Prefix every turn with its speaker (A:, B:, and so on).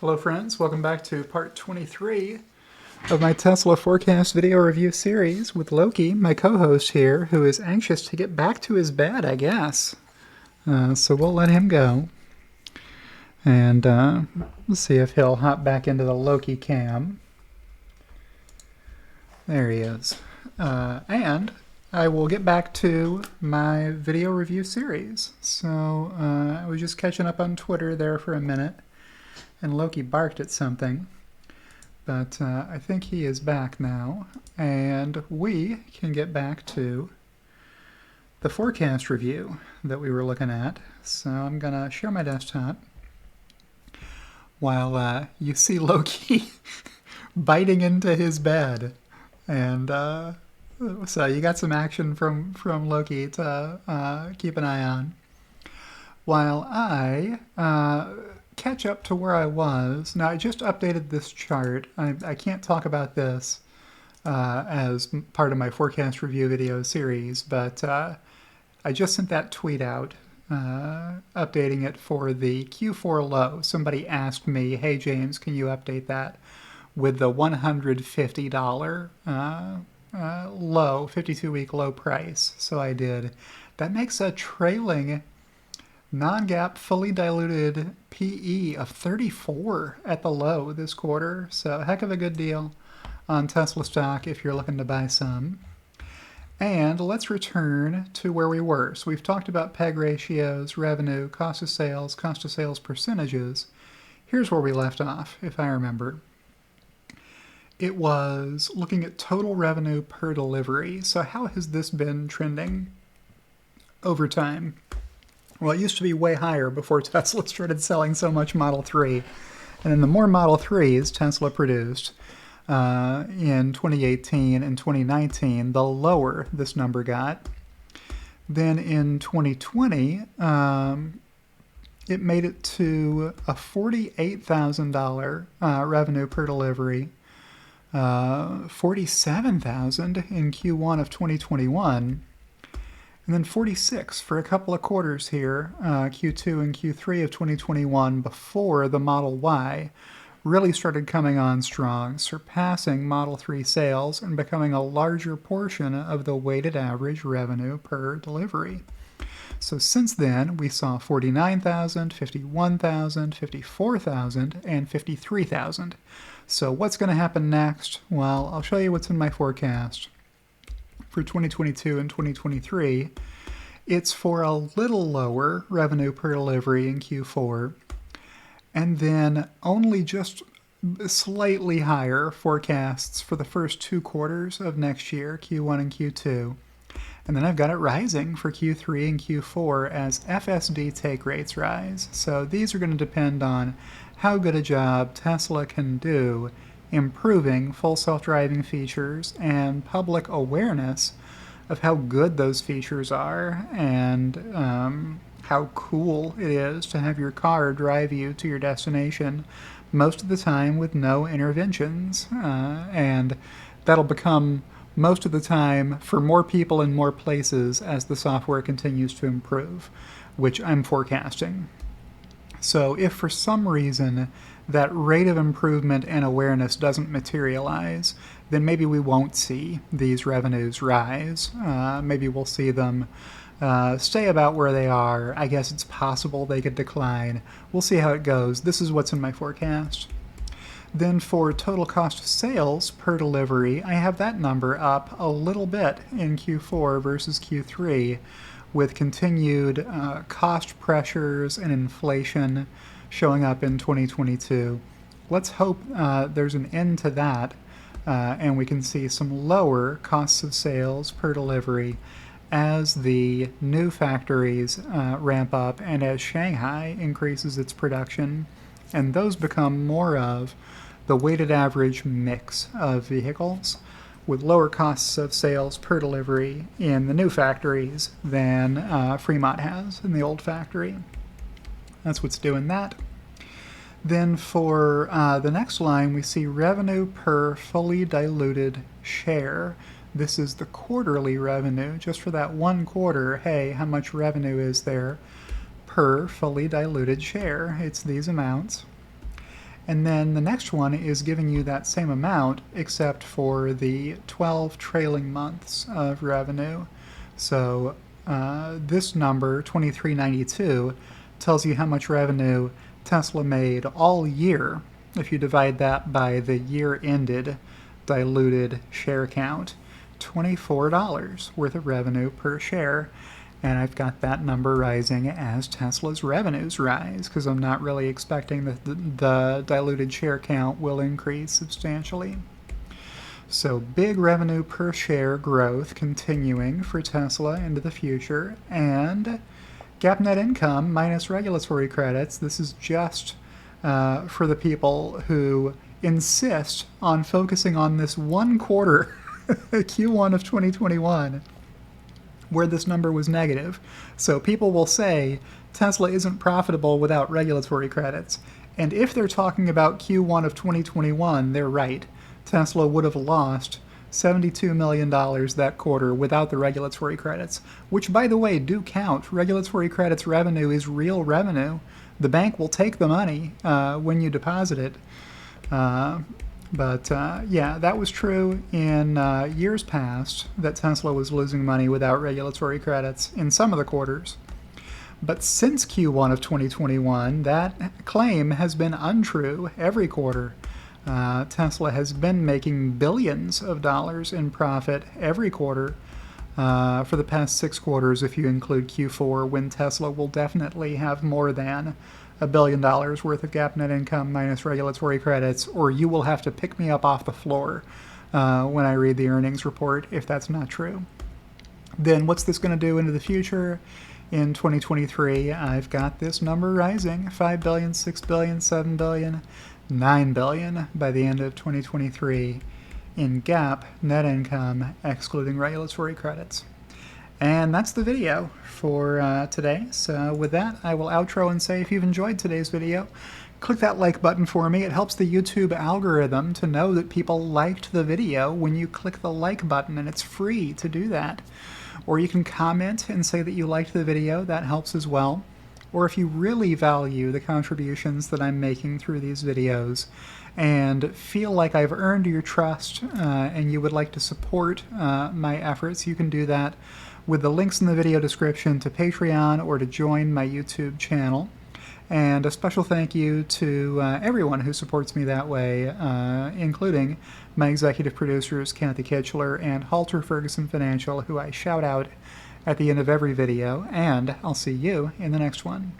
A: Hello friends, welcome back to part 23 of my Tesla forecast video review series with Loki, my co-host here, who is anxious to get back to his bed, I guess. So we'll let him go. And let's see if he'll hop back into the Loki cam. There he is. And I will get back to my video review series. So I was just catching up on Twitter there for a minute, and Loki barked at something. But I think he is back now, and we can get back to the forecast review that we were looking at. So I'm going to share my desktop while you see Loki biting into his bed. And so you got some action from Loki to keep an eye on. While I catch up to where I was. Now, I just updated this chart. I can't talk about this as part of my forecast review video series, but I just sent that tweet out, updating it for the Q4 low. Somebody asked me, hey, James, can you update that with the $150 low, 52-week low price? So I did. That makes a trailing non-GAAP fully diluted PE of 34 at the low this quarter. So a heck of a good deal on Tesla stock if you're looking to buy some. And let's return to where we were. So we've talked about PEG ratios, revenue, cost of sales percentages. Here's where we left off, if I remember. It was looking at total revenue per delivery. So how has this been trending over time? Well, it used to be way higher before Tesla started selling so much Model 3. And then the more Model 3s Tesla produced in 2018 and 2019, the lower this number got. Then in 2020, it made it to a $48,000 revenue per delivery, $47,000 in Q1 of 2021, and then 46 for a couple of quarters here, Q2 and Q3 of 2021, before the Model Y really started coming on strong, surpassing Model 3 sales and becoming a larger portion of the weighted average revenue per delivery. So since then, we saw 49,000, 51,000, 54,000, and 53,000. So what's going to happen next? Well, I'll show you what's in my forecast. For 2022 and 2023, it's for a little lower revenue per delivery in Q4, and then only just slightly higher forecasts for the first 2 quarters of next year, Q1 and Q2. And then I've got it rising for Q3 and Q4 as FSD take rates rise. So these are going to depend on how good a job Tesla can do improving full self-driving features and public awareness of how good those features are and how cool it is to have your car drive you to your destination most of the time with no interventions. And that'll become most of the time for more people in more places as the software continues to improve, which I'm forecasting. So if for some reason that rate of improvement and awareness doesn't materialize, then maybe we won't see these revenues rise. Maybe we'll see them stay about where they are. I guess it's possible they could decline. We'll see how it goes. This is what's in my forecast. Then for total cost of sales per delivery, I have that number up a little bit in Q4 versus Q3, with continued cost pressures and inflation showing up in 2022. Let's hope there's an end to that and we can see some lower costs of sales per delivery as the new factories ramp up and as Shanghai increases its production, and those become more of the weighted average mix of vehicles, with lower costs of sales per delivery in the new factories than Fremont has in the old factory. That's what's doing that. Then for the next line, we see revenue per fully diluted share. This is the quarterly revenue, just for that one quarter. Hey, how much revenue is there per fully diluted share? It's these amounts. And then the next one is giving you that same amount except for the 12 trailing months of revenue. So this number, 2392, tells you how much revenue Tesla made all year if you divide that by the year-ended diluted share count. $24 worth of revenue per share. And I've got that number rising as Tesla's revenues rise, because I'm not really expecting that the diluted share count will increase substantially. So big revenue per share growth continuing for Tesla into the future. And GAAP net income minus regulatory credits. This is just for the people who insist on focusing on this one quarter, Q1 of 2021, where this number was negative. So people will say Tesla isn't profitable without regulatory credits. And if they're talking about Q1 of 2021, they're right. Tesla would have lost $72 million that quarter without the regulatory credits, which, by the way, do count. Regulatory credits revenue is real revenue. The bank will take the money when you deposit it. But yeah, that was true in years past, that Tesla was losing money without regulatory credits in some of the quarters. But since Q1 of 2021, that claim has been untrue every quarter. Tesla has been making billions of dollars in profit every quarter for the past 6 quarters, if you include Q4, when Tesla will definitely have more than $1 billion worth of GAAP net income minus regulatory credits, or you will have to pick me up off the floor when I read the earnings report if that's not true. Then what's this going to do into the future? In 2023, I've got this number rising, $5 billion, $6 billion, $7 billion, $9 billion by the end of 2023 in GAAP net income excluding regulatory credits. And that's the video for today. So with that, I will outro and say if you've enjoyed today's video, click that like button for me. It helps the YouTube algorithm to know that people liked the video when you click the like button, and it's free to do that. Or you can comment and say that you liked the video. That helps as well. Or if you really value the contributions that I'm making through these videos and feel like I've earned your trust and you would like to support my efforts, you can do that with the links in the video description to Patreon or to join my YouTube channel. And a special thank you to everyone who supports me that way, including my executive producers, Kathy Kitchler and Halter Ferguson Financial, who I shout out at the end of every video. And I'll see you in the next one.